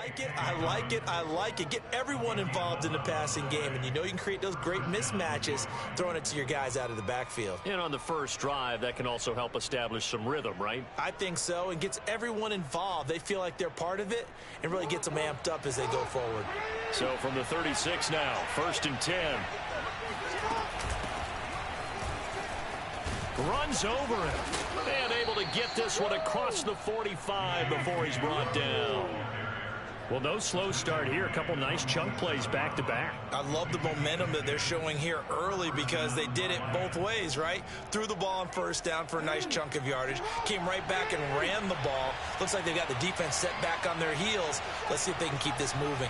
like it, I like it, I like it. Get everyone involved in the passing game, and you know you can create those great mismatches throwing it to your guys out of the backfield. And on the first drive, that can also help establish some rhythm, right? I think so, and gets everyone involved. They feel like they're part of it and really gets them amped up as they go forward. So from the 36 now, 1st and 10. Runs over him. And able to get this one across the 45 before he's brought down. Well, no slow start here. A couple nice chunk plays back-to-back. I love the momentum that they're showing here early because they did it both ways, right? Threw the ball on 1st down for a nice chunk of yardage. Came right back and ran the ball. Looks like they've got the defense set back on their heels. Let's see if they can keep this moving.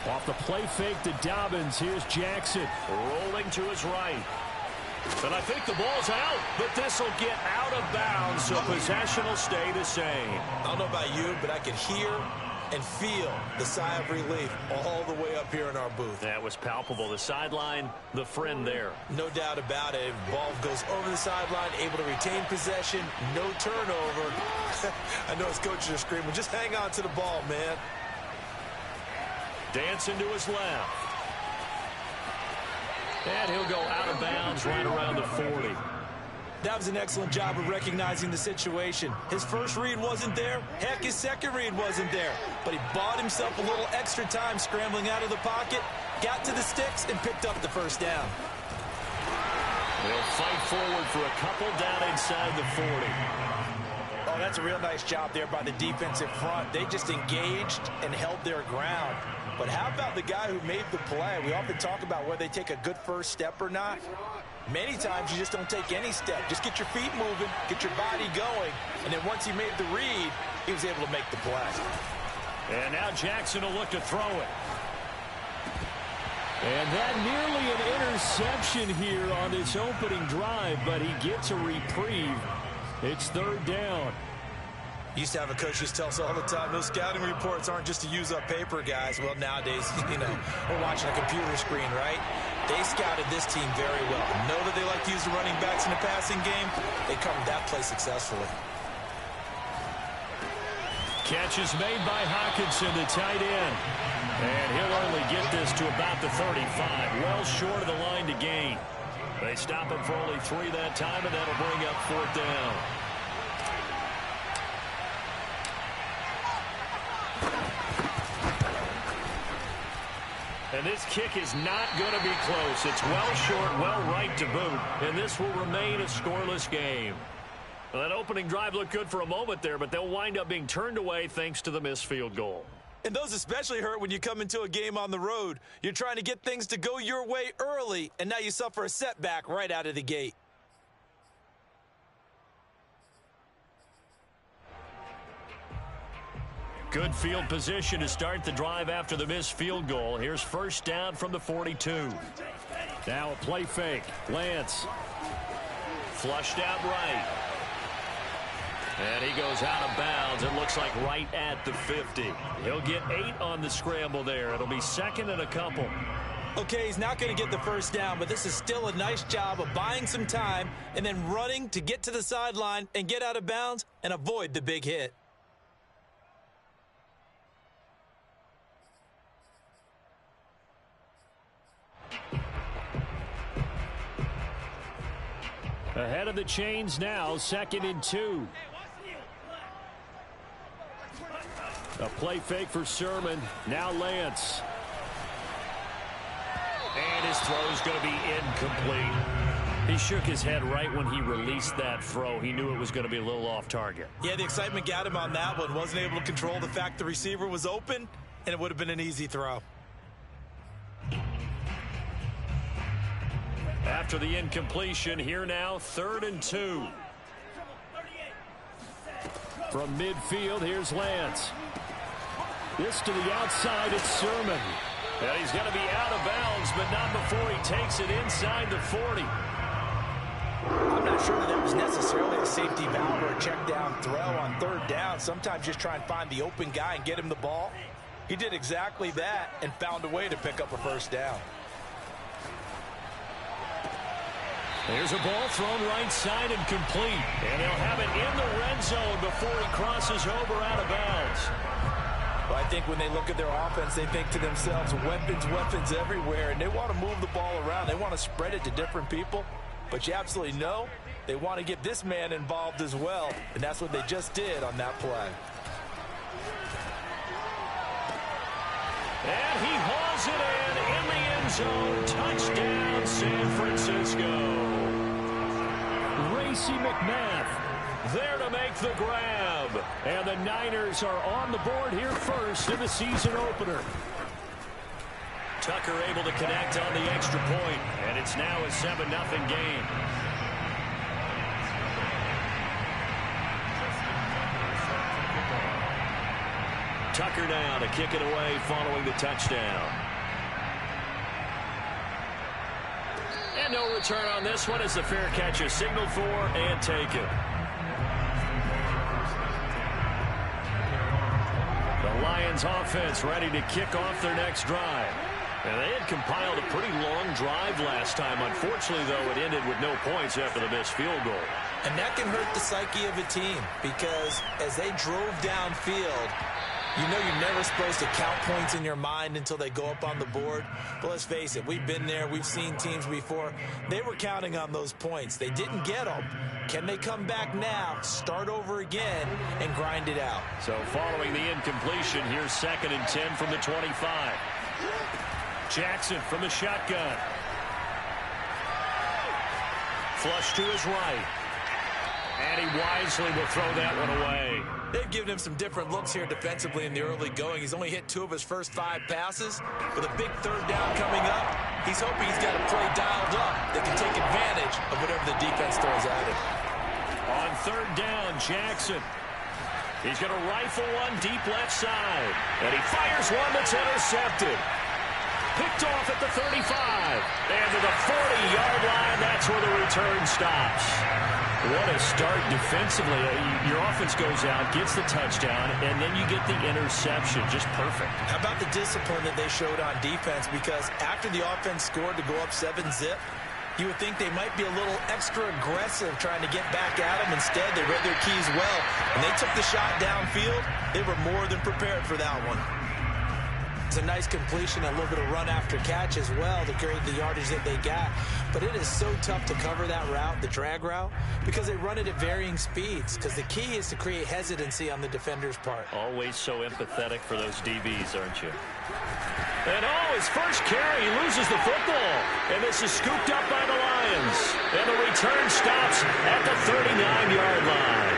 Off the play fake to Dobbins. Here's Jackson. Rolling to his right. And I think the ball's out, but this will get out of bounds, so possession will stay the same. I don't know about you, but I can hear and feel the sigh of relief all the way up here in our booth. That was palpable. The sideline, the friend there. No doubt about it. Ball goes over the sideline, able to retain possession, no turnover. I know his coaches are screaming, just hang on to the ball, man. Dancing to his left. And he'll go out of bounds right around the 40. That was an excellent job of recognizing the situation. His first read wasn't there. Heck, his second read wasn't there. But he bought himself a little extra time scrambling out of the pocket, got to the sticks, and picked up the 1st down. They'll fight forward for a couple down inside the 40. Oh, that's a real nice job there by the defensive front. They just engaged and held their ground. But how about the guy who made the play? We often talk about whether they take a good first step or not. Many times you just don't take any step. Just get your feet moving, get your body going, and then once he made the read, he was able to make the play. And now Jackson will look to throw it. And that nearly an interception here on this opening drive, but he gets a reprieve. It's 3rd down. Used to have a coach used to tell us all the time, those scouting reports aren't just to use up paper, guys. Well, nowadays, we're watching a computer screen, right? They scouted this team very well. Know that they like to use the running backs in the passing game. They covered that play successfully. Catch is made by Hawkinson, the tight end. And he'll only get this to about the 35, well short of the line to gain. They stop him for only 3 that time, and that'll bring up 4th down. And this kick is not going to be close. It's well short, well right to boot. And this will remain a scoreless game. Well, that opening drive looked good for a moment there, but they'll wind up being turned away thanks to the missed field goal. And those especially hurt when you come into a game on the road. You're trying to get things to go your way early, and now you suffer a setback right out of the gate. Good field position to start the drive after the missed field goal. Here's 1st down from the 42. Now a play fake. Lance. Flushed out right. And he goes out of bounds. It looks like right at the 50. He'll get 8 on the scramble there. It'll be 2nd and a couple. Okay, he's not going to get the 1st down, but this is still a nice job of buying some time and then running to get to the sideline and get out of bounds and avoid the big hit. Ahead of the chains now, 2nd and 2. A play fake for Sermon. Now Lance. And his throw is going to be incomplete. He shook his head right when he released that throw. He knew it was going to be a little off target. Yeah, the excitement got him on that one. Wasn't able to control the fact the receiver was open, and it would have been an easy throw. After the incompletion, here now, 3rd and 2. From midfield, here's Lance. This to the outside, it's Sermon. And he's going to be out of bounds, but not before he takes it inside the 40. I'm not sure that was necessarily a safety valve or a check down throw on 3rd down. Sometimes just try and find the open guy and get him the ball. He did exactly that and found a way to pick up a 1st down. There's a ball thrown right side and complete. And they'll have it in the red zone before he crosses over out of bounds. Well, I think when they look at their offense, they think to themselves, weapons everywhere, and they want to move the ball around. They want to spread it to different people. But you absolutely know they want to get this man involved as well, and that's what they just did on that play. And he hauls it in the end zone. Touchdown, San Francisco. Racey McMath there to make the grab. And the Niners are on the board here first in the season opener. Tucker able to connect on the extra point, and it's now a 7-0 game. Tucker now to kick it away following the touchdown. And no return on this one as the fair catch is signaled for and taken. The Lions offense ready to kick off their next drive. And they had compiled a pretty long drive last time. Unfortunately, though, it ended with no points after the missed field goal. And that can hurt the psyche of a team because as they drove downfield, you know you're never supposed to count points in your mind until they go up on the board. But let's face it, we've been there. We've seen teams before. They were counting on those points. They didn't get them. Can they come back now, start over again, and grind it out? So following the incompletion, here's 2nd and 10 from the 25. Jackson from the shotgun. Flush to his right. And he wisely will throw that one away. They've given him some different looks here defensively in the early going. He's only hit 2 of his first 5 passes. With a big 3rd down coming up, he's hoping he's got a play dialed up that can take advantage of whatever the defense throws at him. On 3rd down, Jackson. He's going to rifle one deep left side. And he fires one that's intercepted. Picked off at the 35. And to the 40-yard line, that's where the return stops. What a start defensively. Your offense goes out, gets the touchdown, and then you get the interception. Just perfect. How about the discipline that they showed on defense? Because after the offense scored to go up 7-zip, you would think they might be a little extra aggressive trying to get back at them. Instead, they read their keys well, and they took the shot downfield. They were more than prepared for that one. It's a nice completion, a little bit of run after catch as well to create the yardage that they got. But it is so tough to cover that route, the drag route, because they run it at varying speeds. Because the key is to create hesitancy on the defender's part. Always so empathetic for those DBs, aren't you? And his first carry, he loses the football. And this is scooped up by the Lions. And the return stops at the 39-yard line.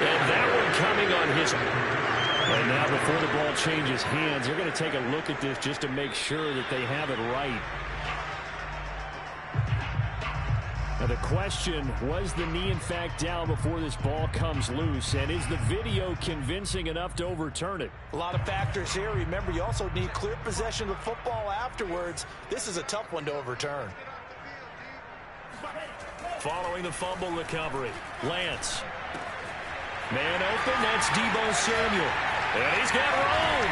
And that one coming on his... And now before the ball changes hands, they're going to take a look at this just to make sure that they have it right. Now the question, was the knee in fact down before this ball comes loose? And is the video convincing enough to overturn it? A lot of factors here. Remember, you also need clear possession of the football afterwards. This is a tough one to overturn. Following the fumble recovery, Lance. Man open, that's Deebo Samuel. And he's got room.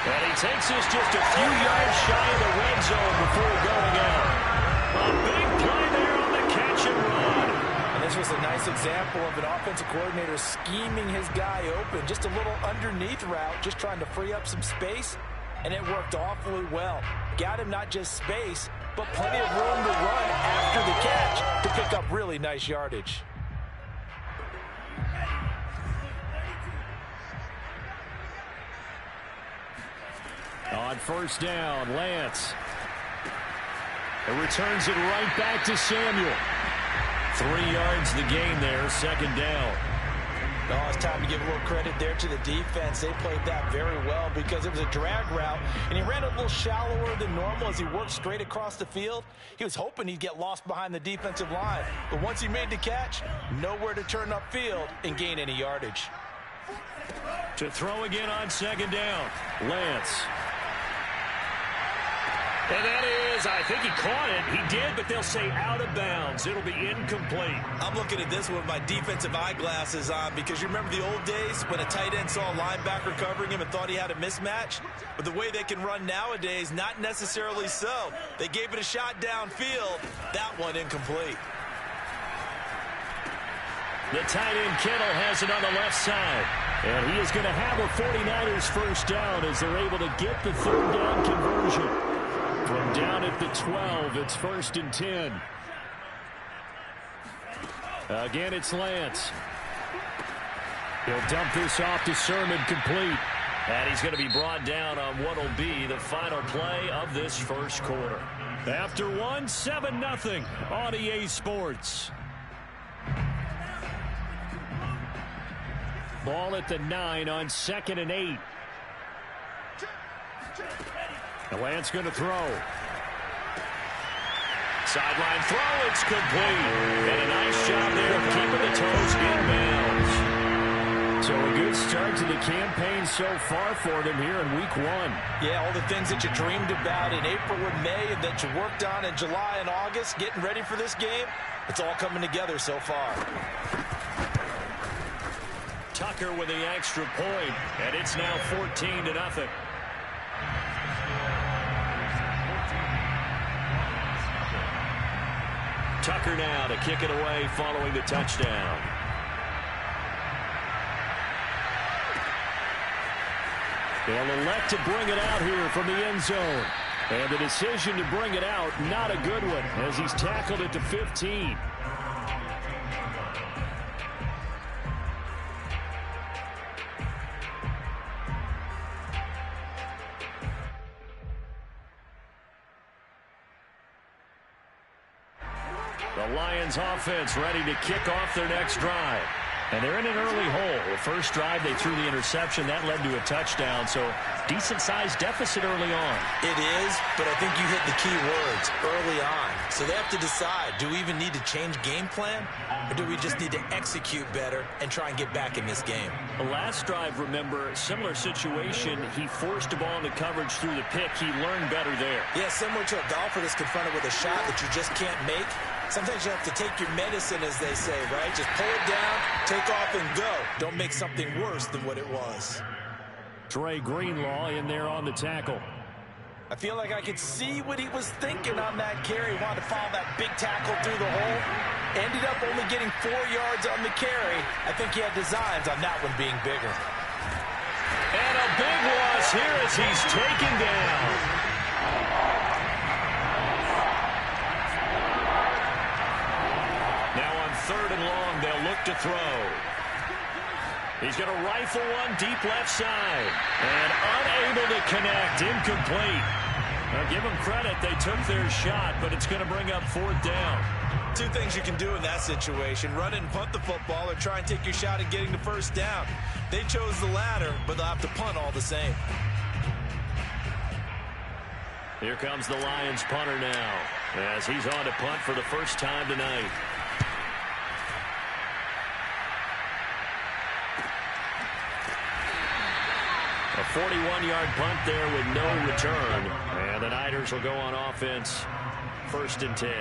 And he takes this just a few yards shy of the red zone before going out. A big play there on the catch and run. And this was a nice example of an offensive coordinator scheming his guy open. Just a little underneath route, just trying to free up some space. And it worked awfully well. Got him not just space, but plenty of room to run after the catch to pick up really nice yardage. On 1st down, Lance. It returns it right back to Samuel. 3 yards the gain there, 2nd down. No, it's time to give a little credit there to the defense. They played that very well because it was a drag route, and he ran a little shallower than normal as he worked straight across the field. He was hoping he'd get lost behind the defensive line, but once he made the catch, nowhere to turn upfield and gain any yardage. To throw again on 2nd down, Lance. And that is, I think he caught it. He did, but they'll say out of bounds. It'll be incomplete. I'm looking at this with my defensive eyeglasses on because you remember the old days when a tight end saw a linebacker covering him and thought he had a mismatch? But the way they can run nowadays, not necessarily so. They gave it a shot downfield. That one incomplete. The tight end Kittle has it on the left side. And he is going to have a 49ers first down as they're able to get the third down conversion. From down at the 12, it's 1st and 10. Again, it's Lance. He'll dump this off to Sermon, complete. And he's going to be brought down on what will be the final play of this first quarter. After 7-0 on EA Sports. Ball at the 9 on 2nd and 8. The Lance going to throw. Sideline throw, it's complete. And a nice job there of keeping the toes in bounds. So a good start to the campaign so far for them here in week 1. Yeah, all the things that you dreamed about in April and May and that you worked on in July and August, getting ready for this game, it's all coming together so far. Tucker with the extra point, and it's now 14-0. Tucker now to kick it away following the touchdown. They'll elect to bring it out here from the end zone. And the decision to bring it out, not a good one, as he's tackled at the 15. The Lions offense ready to kick off their next drive. And they're in an early hole. The first drive, they threw the interception. That led to a touchdown. So decent-sized deficit early on. It is, but I think you hit the key words, early on. So they have to decide, do we even need to change game plan? Or do we just need to execute better and try and get back in this game? The last drive, remember, similar situation. He forced the ball into coverage through the pick. He learned better there. Yeah, similar to a golfer that's confronted with a shot that you just can't make. Sometimes you have to take your medicine, as they say, right? Just pull it down, take off, and go. Don't make something worse than what it was. Trey Greenlaw in there on the tackle. I feel like I could see what he was thinking on that carry. He wanted to follow that big tackle through the hole. Ended up only getting 4 yards on the carry. I think he had designs on that one being bigger. And a big loss here as he's taken down. Now on 3rd and long, they'll look to throw. He's going to rifle one deep left side. And unable to connect. Incomplete. Now give them credit. They took their shot, but it's going to bring up 4th down. 2 things you can do in that situation. Run it and punt the football or try and take your shot at getting the 1st down. They chose the latter, but they'll have to punt all the same. Here comes the Lions punter now as he's on to punt for the first time tonight. A 41-yard punt there with no return. And the Niners will go on offense. 1st and 10.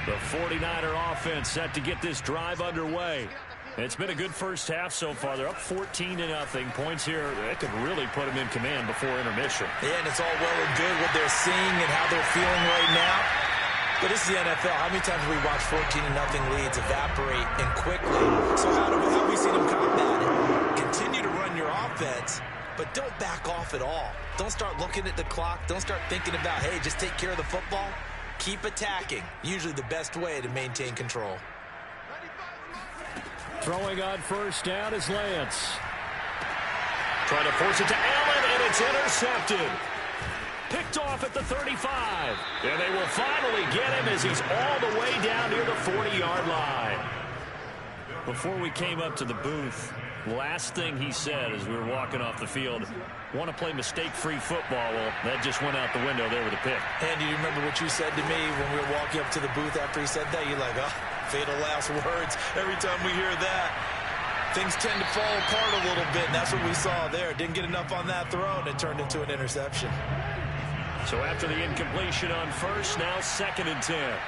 The 49er offense set to get this drive underway. It's been a good first half so far. They're up 14-0. Points here, that could really put them in command before intermission. Yeah, and it's all well and good what they're seeing and how they're feeling right now. But this is the NFL. How many times have we watched 14-0 leads evaporate and quickly? So how have we seen them combat it? Continue to run your offense, but don't back off at all. Don't start looking at the clock. Don't start thinking about, hey, just take care of the football. Keep attacking. Usually the best way to maintain control. Throwing on 1st down is Lance. Trying to force it to Allen, and it's intercepted. Picked off at the 35. And they will finally get him as he's all the way down near the 40-yard line. Before we came up to the booth, last thing he said as we were walking off the field, want to play mistake-free football. Well, that just went out the window there with a pick. Andy, do you remember what you said to me when we were walking up to the booth after he said that? You're like, oh, fatal last words. Every time we hear that, things tend to fall apart a little bit, and that's what we saw there. Didn't get enough on that throw, and it turned into an interception. So after the incompletion on 1st, now 2nd and 10.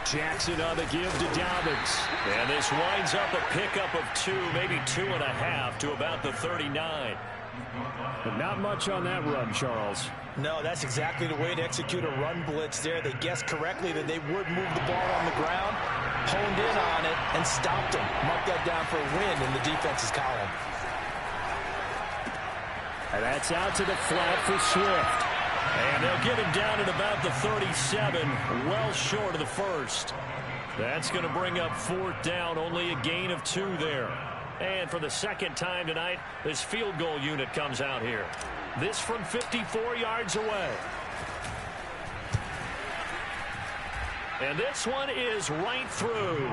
Jackson on the give to Dobbins. And this winds up a pickup of 2, maybe 2.5 to about the 39. But not much on that run, Charles. No, that's exactly the way to execute a run blitz there. They guessed correctly that they would move the ball on the ground, honed in on it, and stopped them. Mark that down for a win in the defense's column. And that's out to the flat for Swift. And they'll get him down at about the 37, well short of the first. That's going to bring up fourth down, only a gain of 2 there. And for the second time tonight, this field goal unit comes out here. This from 54 yards away. And this one is right through.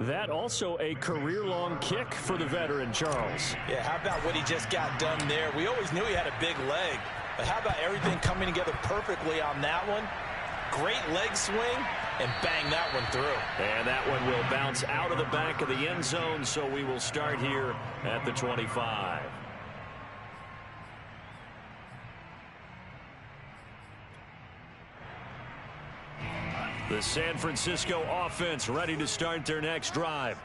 That also a career-long kick for the veteran, Charles. Yeah, how about what he just got done there? We always knew he had a big leg. But how about everything coming together perfectly on that one? Great leg swing, and bang that one through. And that one will bounce out of the back of the end zone, so we will start here at the 25. The San Francisco offense ready to start their next drive.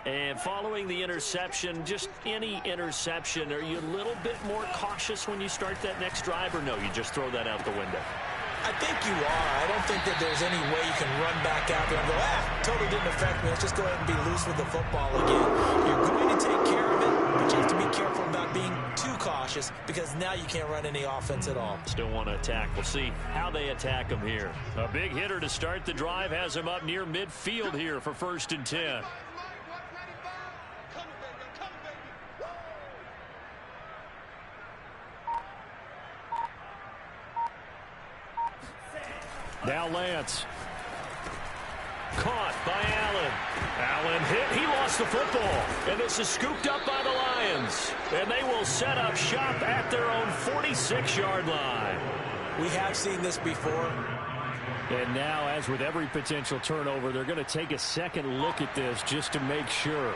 And following the interception, just any interception, are you a little bit more cautious when you start that next drive, or no, you just throw that out the window? I think you are. I don't think that there's any way you can run back out there and go, totally didn't affect me. Let's just go ahead and be loose with the football again. You're going to take care of it, but you have to be careful about being too cautious because now you can't run any offense at all. Still want to attack. We'll see how they attack him here. A big hitter to start the drive has him up near midfield here for 1st and 10. Now Lance. Caught by Allen. Allen hit. He lost the football. And this is scooped up by the Lions. And they will set up shop at their own 46-yard line. We have seen this before. And now, as with every potential turnover, they're going to take a second look at this just to make sure.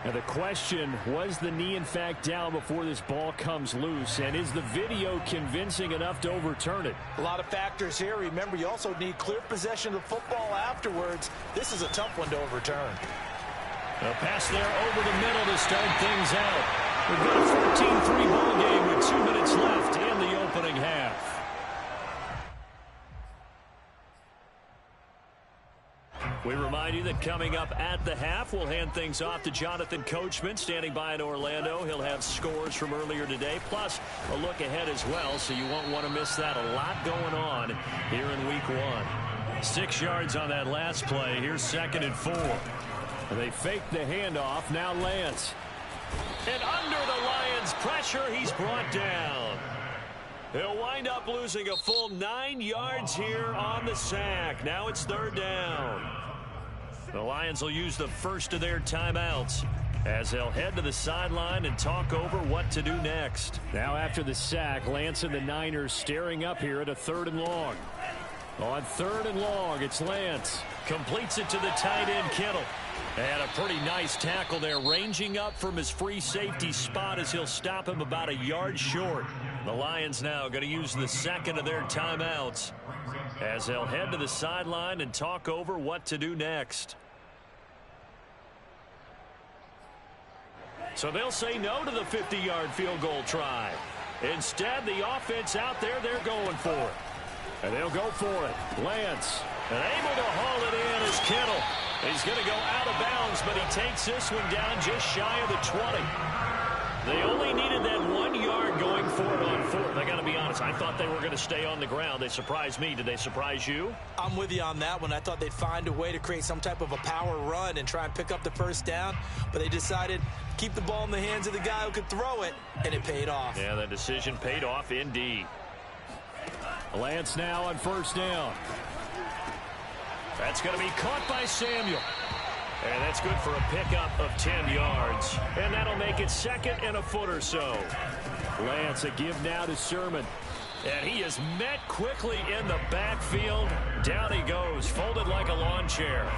Now the question, was the knee in fact down before this ball comes loose? And is the video convincing enough to overturn it? A lot of factors here. Remember, you also need clear possession of the football afterwards. This is a tough one to overturn. A pass there over the middle to start things out. We've got a 14-3 ball game with 2 minutes left in the opening half. We remind you that coming up at the half, we'll hand things off to Jonathan Coachman, standing by in Orlando. He'll have scores from earlier today, plus a look ahead as well, so you won't want to miss that. A lot going on here in week 1. 6 yards on that last play. Here's 2nd and 4. They fake the handoff. Now Lance. And under the Lions' pressure, he's brought down. He'll wind up losing a full 9 yards here on the sack. Now it's 3rd down. The Lions will use the first of their timeouts as they'll head to the sideline and talk over what to do next. Now after the sack, Lance and the Niners staring up here at a 3rd and long. On 3rd and long, it's Lance. Completes it to the tight end, Kittle. And a pretty nice tackle there, ranging up from his free safety spot as he'll stop him about a yard short. The Lions now going to use the second of their timeouts as they'll head to the sideline and talk over what to do next. So they'll say no to the 50-yard field goal try. Instead, the offense out there, they're going for it. And they'll go for it. Lance, and able to haul it in is Kittle. He's going to go out of bounds, but he takes this one down just shy of the 20. They only needed that 1 yard going for it on 4th. I got to be honest, I thought they were going to stay on the ground. They surprised me. Did they surprise you? I'm with you on that one. I thought they'd find a way to create some type of a power run and try and pick up the 1st down, but they decided to keep the ball in the hands of the guy who could throw it, and it paid off. Yeah, that decision paid off indeed. Lance now on 1st down. That's going to be caught by Samuel. And that's good for a pickup of 10 yards. And that'll make it 2nd and a foot or so. Lance, a give now to Sermon. And he is met quickly in the backfield. Down he goes, folded like a lawn chair.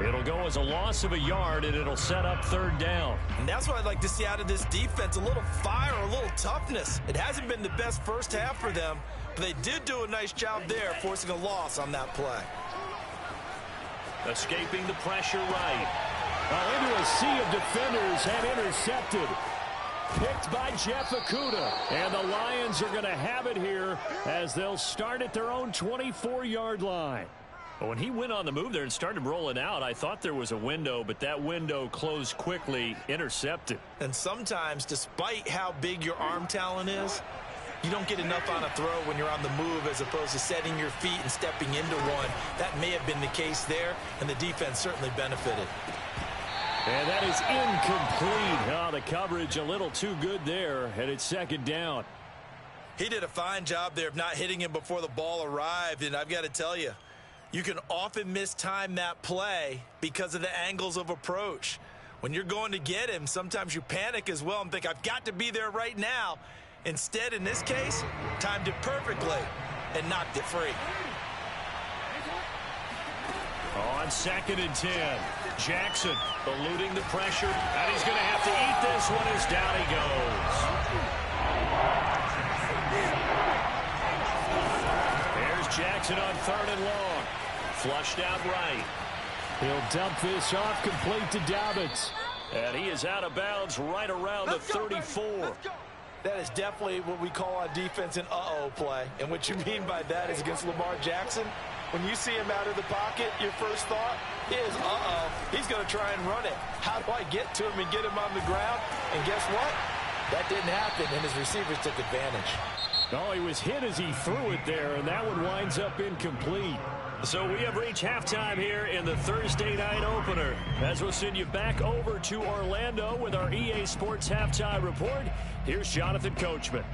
It'll go as a loss of a yard, and it'll set up 3rd down. And that's what I'd like to see out of this defense, a little fire, a little toughness. It hasn't been the best first half for them, but they did do a nice job there, forcing a loss on that play. Escaping the pressure right. Into a sea of defenders and intercepted. Picked by Jeff Okudah. And the Lions are going to have it here as they'll start at their own 24-yard line. When he went on the move there and started rolling out, I thought there was a window, but that window closed quickly, intercepted. And sometimes, despite how big your arm talent is, you don't get enough on a throw when you're on the move as opposed to setting your feet and stepping into one. That may have been the case there, and the defense certainly benefited. And that is incomplete. Oh, the coverage a little too good there, and it's second down. He did a fine job there of not hitting him before the ball arrived, and I've got to tell you, you can often mistime that play because of the angles of approach. When you're going to get him, sometimes you panic as well and think, I've got to be there right now. Instead, in this case, timed it perfectly and knocked it free. On 2nd and 10, Jackson eluding the pressure, and he's going to have to eat this one as down he goes. There's Jackson on 3rd and long. Flushed out right. He'll dump this off complete to Dobbins. And he is out of bounds right around the 34. That is definitely what we call on defense an uh-oh play. And what you mean by that is against Lamar Jackson, when you see him out of the pocket, your first thought is, uh-oh, he's going to try and run it. How do I get to him and get him on the ground? And guess what? That didn't happen, and his receivers took advantage. Oh, he was hit as he threw it there, and that one winds up incomplete. So we have reached halftime here in the Thursday night opener. As we'll send you back over to Orlando with our EA Sports Halftime Report, here's Jonathan Coachman.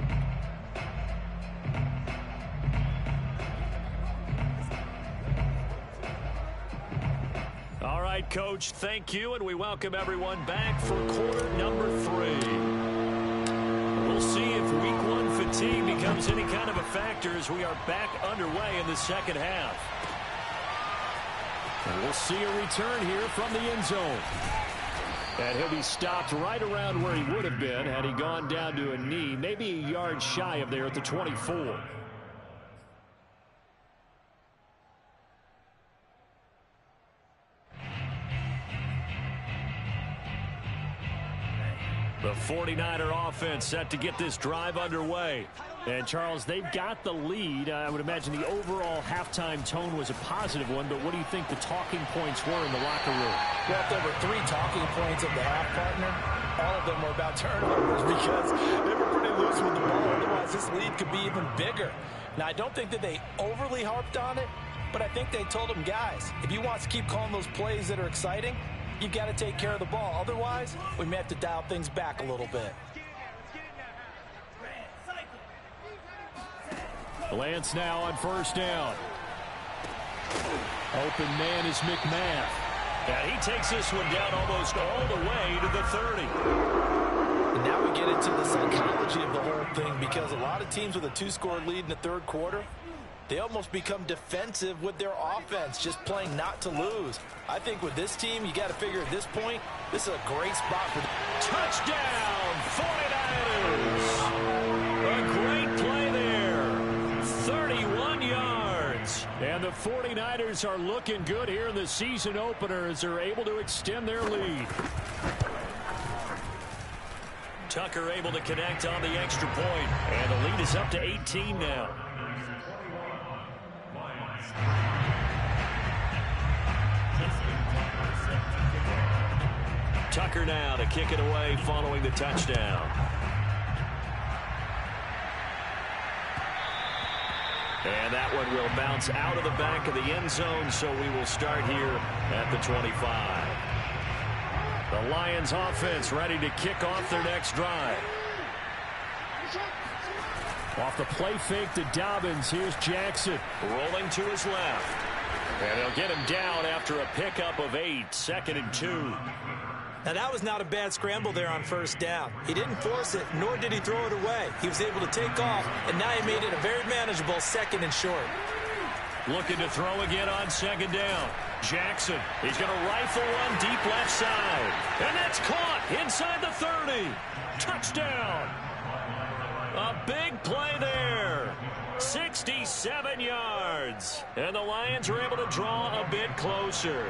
All right, Coach, thank you, and we welcome everyone back for quarter number 3. We'll see if week 1 fatigue becomes any kind of a factor as we are back underway in the second half. And we'll see a return here from the end zone. And he'll be stopped right around where he would have been had he gone down to a knee, maybe a yard shy of there at the 24. The 49er offense set to get this drive underway. And, Charles, they've got the lead. I would imagine the overall halftime tone was a positive one, but what do you think the talking points were in the locker room? Well, if there were 3 talking points of the half, partner, all of them were about turnovers because they were pretty loose with the ball. Otherwise, this lead could be even bigger. Now, I don't think that they overly harped on it, but I think they told them, guys, if you want to keep calling those plays that are exciting, you've got to take care of the ball. Otherwise, we may have to dial things back a little bit. Lance now on first down. Open man is McMath. And he takes this one down almost all the way to the 30. And now we get into the psychology of the whole thing because a lot of teams with a 2-score lead in the third quarter, they almost become defensive with their offense, just playing not to lose. I think with this team, you got to figure at this point, this is a great spot for the touchdown, 49ers. A great play there. 31 yards. And the 49ers are looking good here in the season opener as they're able to extend their lead. Tucker able to connect on the extra point. And the lead is up to 18 now. Tucker now to kick it away following the touchdown. And that one will bounce out of the back of the end zone, so we will start here at the 25. The Lions offense ready to kick off their next drive. Off the play fake to Dobbins, here's Jackson. Rolling to his left. And they'll get him down after a pickup of 8, 2nd and 2. Now, that was not a bad scramble there on first down. He didn't force it, nor did he throw it away. He was able to take off, and now he made it a very manageable 2nd and short. Looking to throw again on 2nd down. Jackson, he's going to rifle one deep left side. And that's caught inside the 30. Touchdown. A big play there. 67 yards. And the Lions are able to draw a bit closer.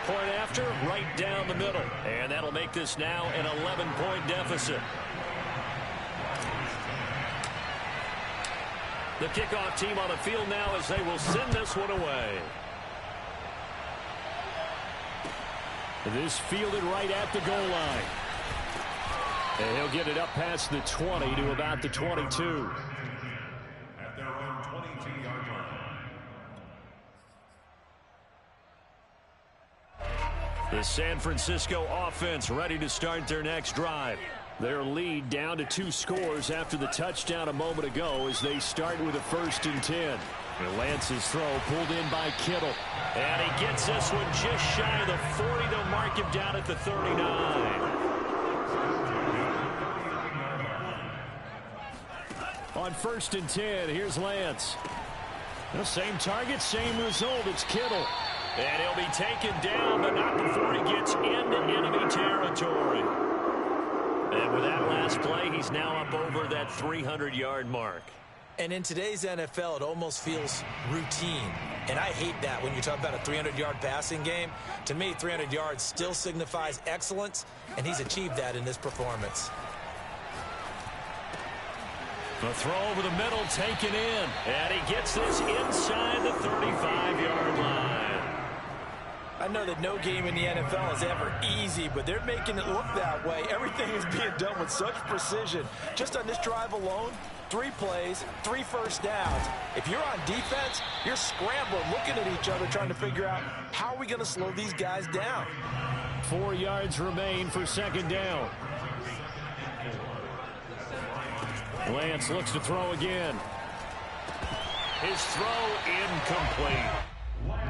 Point after, right down the middle. And that'll make this now an 11-point deficit. The kickoff team on the field now as they will send this one away. This fielded right at the goal line. And he'll get it up past the 20 to about the 22. At their own 22-yard line. The San Francisco offense ready to start their next drive. Their lead down to 2 scores after the touchdown a moment ago as they start with a 1st and 10. And Lance's throw pulled in by Kittle. And he gets this one just shy of the 40. They'll mark him down at the 39. On 1st and 10, here's Lance. The same target, same result. It's Kittle. And he'll be taken down, but not before he gets into enemy territory. And with that last play, he's now up over that 300-yard mark. And in today's NFL, it almost feels routine. And I hate that when you talk about a 300-yard passing game. To me, 300 yards still signifies excellence, and he's achieved that in this performance. The throw over the middle taken in. And he gets this inside the 35-yard line. I know that no game in the NFL is ever easy, but they're making it look that way. Everything is being done with such precision. Just on this drive alone, 3 plays, 3 first downs. If you're on defense, you're scrambling, looking at each other, trying to figure out how are we going to slow these guys down. 4 yards remain for 2nd down. Lance looks to throw again. His throw incomplete.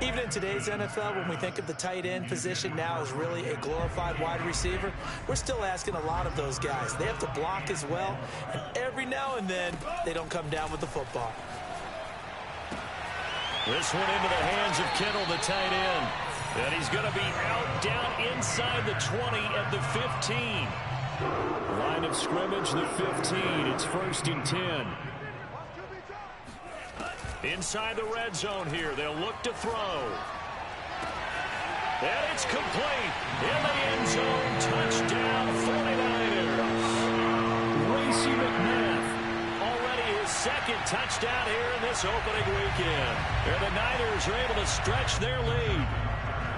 Even in today's NFL, when we think of the tight end position now as really a glorified wide receiver, we're still asking a lot of those guys. They have to block as well, and every now and then, they don't come down with the football. This one into the hands of Kittle, the tight end. And he's going to be out down inside the 20 at the 15. Line of scrimmage, the 15. It's 1st and 10. Inside the red zone here. They'll look to throw. And it's complete. In the end zone. Touchdown, 49ers. Racey McNabb. Already his 2nd touchdown here in this opening weekend. And the Niners are able to stretch their lead.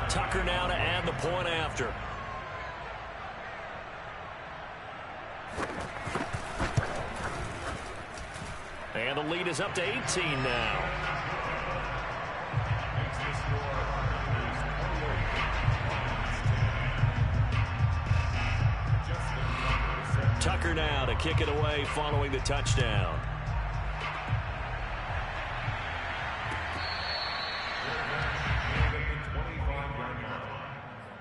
Tucker now to add the point after. And the lead is up to 18 now. Tucker now to kick it away following the touchdown.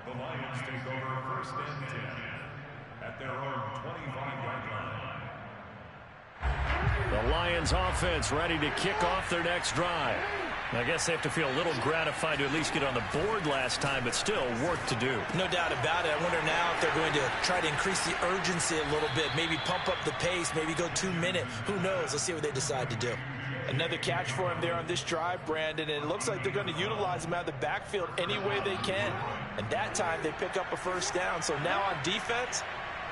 The Lions take over 1st and 10 at their own 25-yard line. The Lions offense ready to kick off their next drive. I guess they have to feel a little gratified to at least get on the board last time, but still work to do. No doubt about it. I wonder now if they're going to try to increase the urgency a little bit, maybe pump up the pace, maybe go 2-minute. Who knows? Let's see what they decide to do. Another catch for him there on this drive, Brandon, and it looks like they're going to utilize him out of the backfield any way they can. And that time they pick up a 1st down. So now on defense,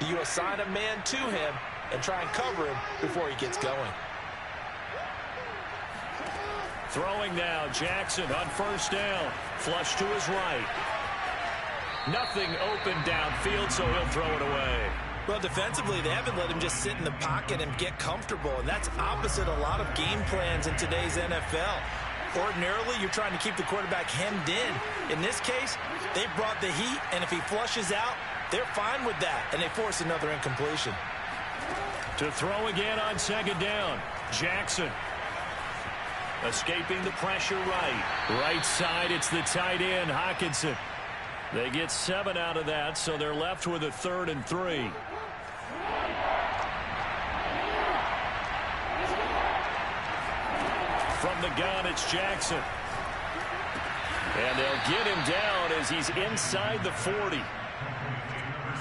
do you assign a man to him and try and cover him before he gets going? Throwing now, Jackson on 1st down. Flush to his right. Nothing open downfield, so he'll throw it away. Well, defensively, they haven't let him just sit in the pocket and get comfortable, and that's opposite a lot of game plans in today's NFL. Ordinarily, you're trying to keep the quarterback hemmed in. In this case, they brought the heat, and if he flushes out, they're fine with that, and they force another incompletion. To throw again on 2nd down, Jackson. Escaping the pressure right. Right side, it's the tight end, Hockenson. They get 7 out of that, so they're left with a 3rd and 3. From the gun, it's Jackson. And they'll get him down as he's inside the 40.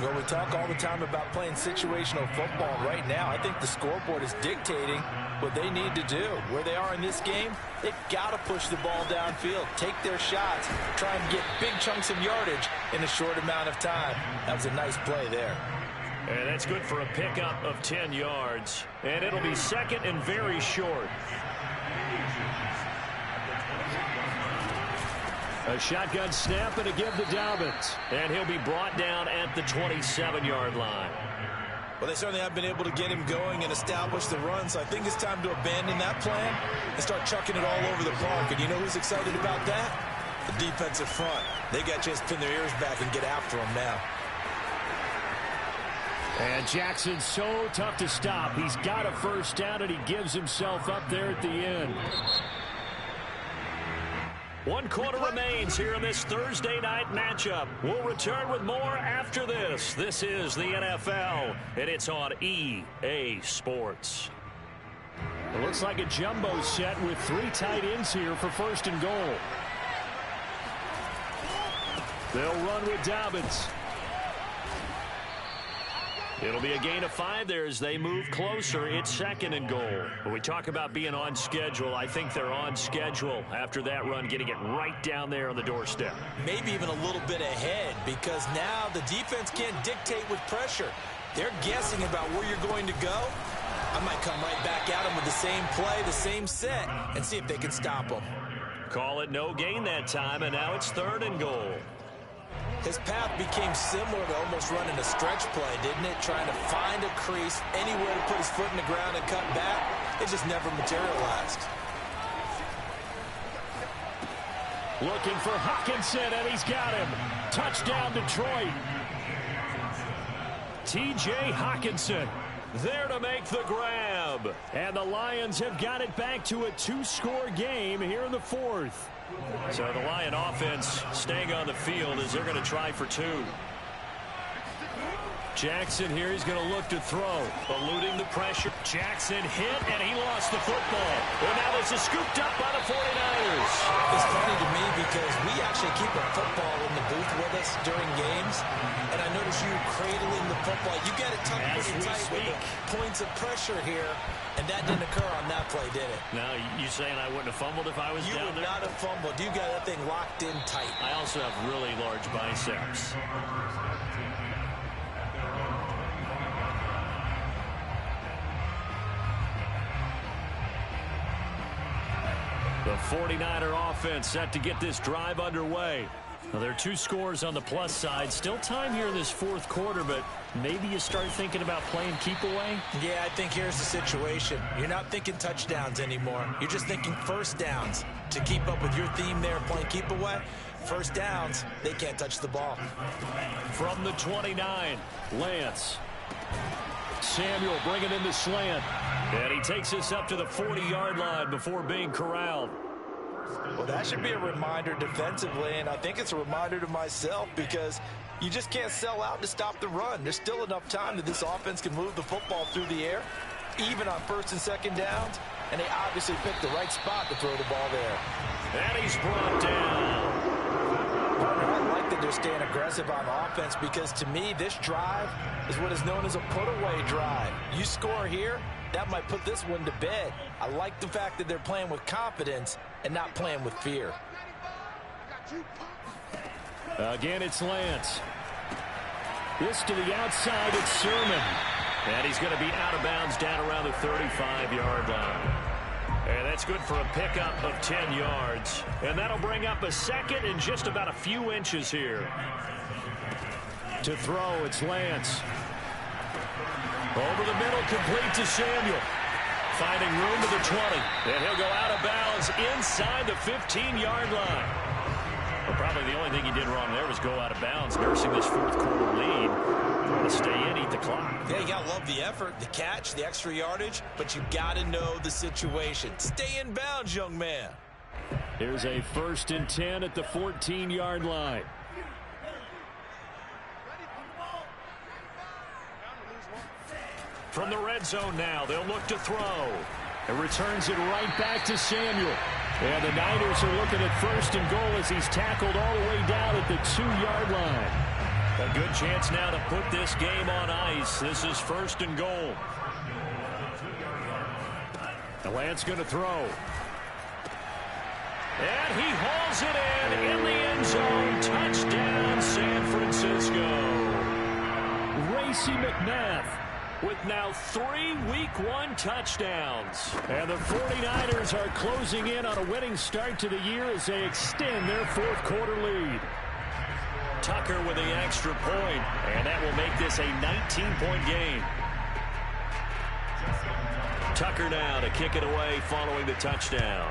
Well, we talk all the time about playing situational football. Right now, I think the scoreboard is dictating what they need to do. Where they are in this game, they've got to push the ball downfield, take their shots, try and get big chunks of yardage in a short amount of time. That was a nice play there. And that's good for a pickup of 10 yards. And it'll be second and very short. A shotgun snap and a give to Dobbins. And he'll be brought down at the 27-yard line. Well, they certainly have been able to get him going and establish the run, so I think it's time to abandon that plan and start chucking it all over the park. And you know who's excited about that? The defensive front. They got a chance to pin their ears back and get after him now. And Jackson's so tough to stop. He's got a first down, and he gives himself up there at the end. 1 quarter remains here in this Thursday night matchup. We'll return with more after this. This is the NFL, and it's on EA Sports. It looks like a jumbo set with 3 tight ends here for first and goal. They'll run with Dobbins. It'll be a gain of 5 there as they move closer. It's second and goal. When we talk about being on schedule, I think they're on schedule after that run, getting it right down there on the doorstep. Maybe even a little bit ahead, because now the defense can't dictate with pressure. They're guessing about where you're going to go. I might come right back at them with the same play, the same set, and see if they can stop them. Call it no gain that time, and now it's third and goal. His path became similar to almost running a stretch play, didn't it? Trying to find a crease, anywhere to put his foot in the ground and cut back. It just never materialized. Looking for Hockenson, and he's got him. Touchdown, Detroit. T.J. Hockenson there to make the grab. And the Lions have got it back to a 2-score game here in the 4th. So the Lion offense staying on the field as they're going to try for 2. Jackson here, he's going to look to throw, eluding the pressure. Jackson hit, and he lost the football. And now this is scooped up by the 49ers. It's funny to me because we actually keep a football in the booth with us during games, and I notice you cradling the football. You get it tucked pretty tight with the points of pressure here, and that didn't occur on that play, did it? Now, you saying I wouldn't have fumbled if I was down there? You would not have fumbled. You got that thing locked in tight. I also have really large biceps. The 49er offense set to get this drive underway. Well, there are 2 scores on the plus side. Still time here in this 4th quarter, but maybe you start thinking about playing keep away? Yeah, I think here's the situation. You're not thinking touchdowns anymore. You're just thinking first downs. To keep up with your theme there, playing keep away, first downs, they can't touch the ball. From the 29, Lance. Samuel bringing in the slant. And he takes us up to the 40-yard line before being corralled. Well, that should be a reminder defensively, and I think it's a reminder to myself because you just can't sell out to stop the run. There's still enough time that this offense can move the football through the air, even on first and second downs, and they obviously picked the right spot to throw the ball there. And he's brought down. I like that they're staying aggressive on offense because, to me, this drive is what is known as a put-away drive. You score here, that might put this one to bed. I like the fact that they're playing with confidence and not playing with fear. Again, it's Lance. This to the outside, it's Sermon. And he's going to be out of bounds down around the 35-yard line. And that's good for a pickup of 10 yards. And that'll bring up a second and just about a few inches here. To throw, it's Lance. Over the middle, complete to Samuel. Finding room to the 20. And he'll go out of bounds inside the 15-yard line. Well, probably the only thing he did wrong there was go out of bounds, nursing this 4th quarter lead. Trying to stay in, eat the clock. Yeah, you got to love the effort, the catch, the extra yardage, but you got to know the situation. Stay in bounds, young man. Here's a 1st and 10 at the 14-yard line. From the red zone now, they'll look to throw. And returns it right back to Samuel. And the Niners are looking at 1st and goal as he's tackled all the way down at the 2-yard line. A good chance now to put this game on ice. This is 1st and goal. The Lance going to throw. And he hauls it in the end zone. Touchdown, San Francisco. Racey McMath with now 3 Week 1 touchdowns. And the 49ers are closing in on a winning start to the year as they extend their fourth quarter lead. Tucker with the extra point, and that will make this a 19-point game. Tucker now to kick it away following the touchdown.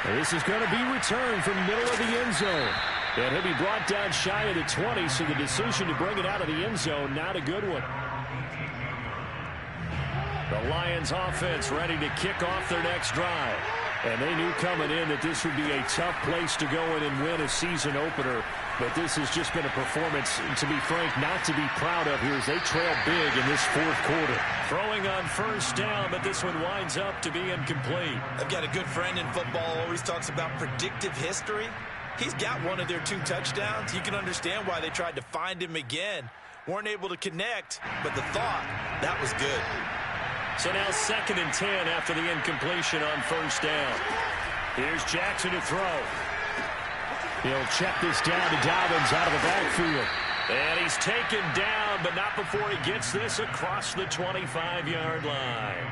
This is going to be returned from the middle of the end zone. And he'll be brought down shy of the 20, so the decision to bring it out of the end zone, not a good one. The Lions offense ready to kick off their next drive. And they knew coming in that this would be a tough place to go in and win a season opener. But this has just been a performance, to be frank, not to be proud of here as they trail big in this fourth quarter. Throwing on first down, but this one winds up to be incomplete. I've got a good friend in football, always talks about predictive history. He's got one of their 2 touchdowns. You can understand why they tried to find him again. Weren't able to connect, but the thought, that was good. So now 2nd and 10 after the incompletion on first down. Here's Jackson to throw. He'll check this down to Dobbins out of the backfield. And he's taken down, but not before he gets this across the 25-yard line.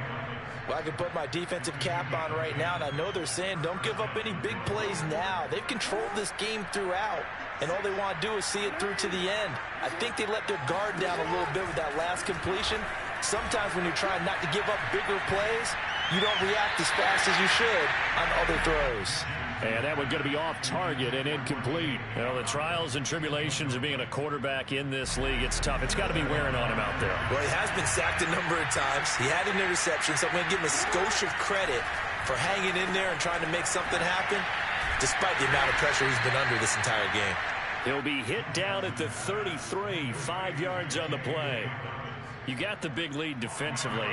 Well, I can put my defensive cap on right now, and I know they're saying don't give up any big plays now. They've controlled this game throughout, and all they want to do is see it through to the end. I think they let their guard down a little bit with that last completion. Sometimes when you're trying not to give up bigger plays, you don't react as fast as you should on other throws. And that one going to be off target and incomplete. You know, the trials and tribulations of being a quarterback in this league, it's tough. It's got to be wearing on him out there. Well, he has been sacked a number of times. He had an interception, so I'm going to give him a skosh of credit for hanging in there and trying to make something happen, despite the amount of pressure he's been under this entire game. He'll be hit down at the 33, 5 yards on the play. You got the big lead defensively,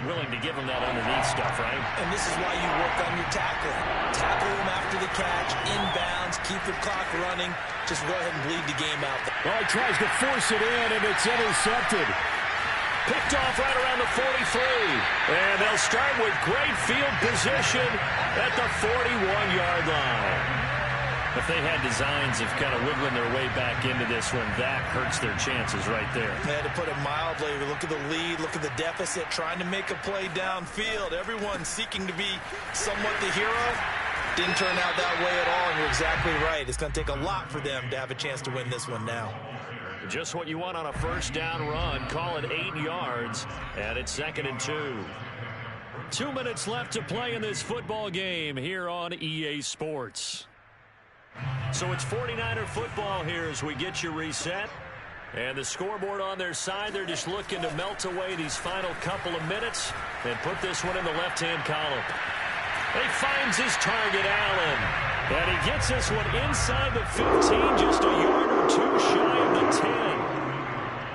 willing to give him that underneath stuff, right? And this is why you work on your tackling. Tackle him after the catch, inbounds, keep the clock running. Just go ahead and bleed the game out. Well, he tries to force it in, and it's intercepted. Picked off right around the 43. And they'll start with great field position at the 41-yard line. If they had designs of kind of wiggling their way back into this one, that hurts their chances right there. They had to put it mildly. Look at the lead, look at the deficit, trying to make a play downfield. Everyone seeking to be somewhat the hero. Didn't turn out that way at all, and you're exactly right. It's going to take a lot for them to have a chance to win this one now. Just what you want on a first down run. Call it 8 yards, and it's 2nd and 2. 2 minutes left to play in this football game here on EA Sports. So it's 49er football here as we get you reset. And the scoreboard on their side, they're just looking to melt away these final couple of minutes and put this one in the left-hand column. He finds his target, Allen. And he gets this one inside the 15, just a yard or 2 shy of the 10.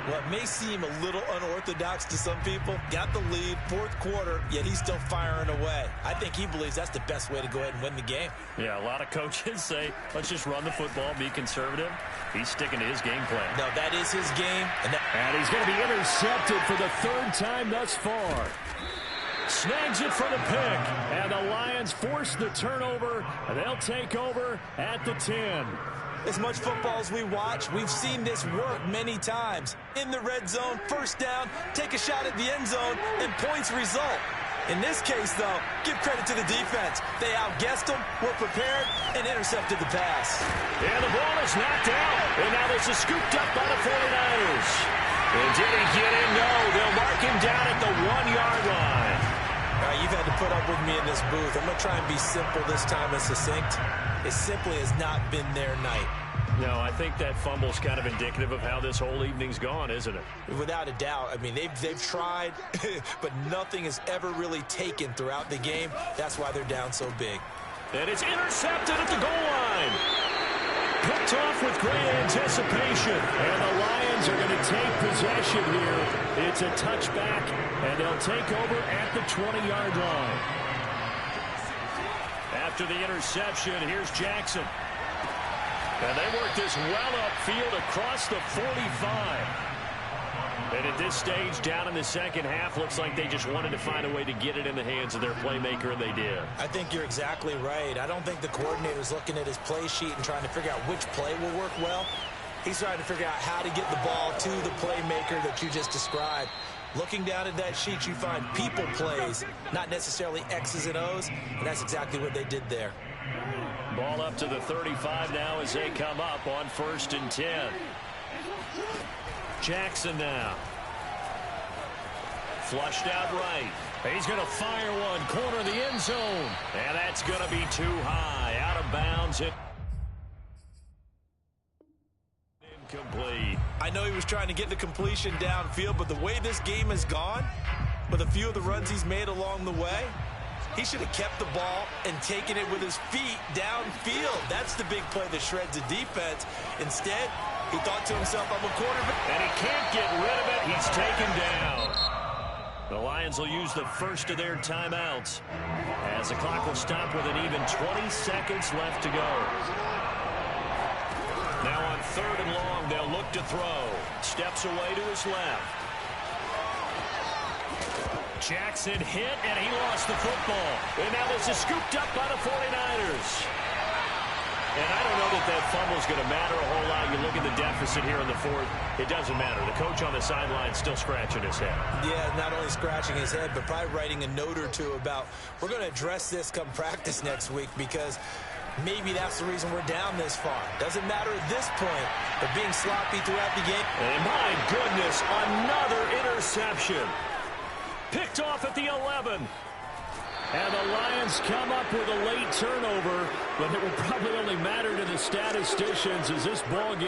Well, it may seem a little unorthodox to some people. Got the lead, fourth quarter, yet he's still firing away. I think he believes that's the best way to go ahead and win the game. Yeah, a lot of coaches say, let's just run the football, be conservative. He's sticking to his game plan. No, that is his game. And he's going to be intercepted for the 3rd time thus far. Snags it for the pick. And the Lions force the turnover. And they'll take over at the 10. As much football as we watch, we've seen this work many times. In the red zone, first down, take a shot at the end zone, and points result. In this case, though, give credit to the defense. They outguessed them, were prepared, and intercepted the pass. And the ball is knocked out. And now this is scooped up by the 49ers. And did he get in? No. They'll mark him down at the 1-yard line. All right, you've had to put up with me in this booth. I'm going to try and be simple this time and succinct. It simply has not been their night. No, I think that fumble's kind of indicative of how this whole evening's gone, isn't it? Without a doubt. I mean, they've tried, but nothing has ever really taken throughout the game. That's why they're down so big. And it's intercepted at the goal line. Picked off with great anticipation. And the Lions are going to take possession here. It's a touchback, and they'll take over at the 20-yard line. After the interception, here's Jackson. And they work this well upfield across the 45. And at this stage, down in the second half, looks like they just wanted to find a way to get it in the hands of their playmaker, and they did. I think you're exactly right. I don't think the coordinator's looking at his play sheet and trying to figure out which play will work well. He's trying to figure out how to get the ball to the playmaker that you just described. Looking down at that sheet, you find people plays, not necessarily X's and O's, and that's exactly what they did there. Ball up to the 35 now as they come up on 1st and 10. Jackson now. Flushed out right. He's going to fire one, corner of the end zone. And that's going to be too high. Out of bounds. Incomplete. I know he was trying to get the completion downfield, but the way this game has gone, with a few of the runs he's made along the way, he should have kept the ball and taken it with his feet downfield. That's the big play that shreds the defense. Instead, he thought to himself, I'm a quarterback. And he can't get rid of it. He's taken down. The Lions will use the first of their timeouts as the clock will stop with an even 20 seconds left to go. Now on 3rd and long, they'll look to throw. Steps away to his left. Jackson hit, and he lost the football. And now this is scooped up by the 49ers. And I don't know that fumble's going to matter a whole lot. You look at the deficit here in the 4th. It doesn't matter. The coach on the sideline still scratching his head. Yeah, not only scratching his head, but probably writing a note or two about, we're going to address this come practice next week, because maybe that's the reason we're down this far. Doesn't matter at this point, but being sloppy throughout the game. And my goodness, another interception. Picked off at the 11. And the Lions come up with a late turnover, but it will probably only matter to the statisticians as this ball game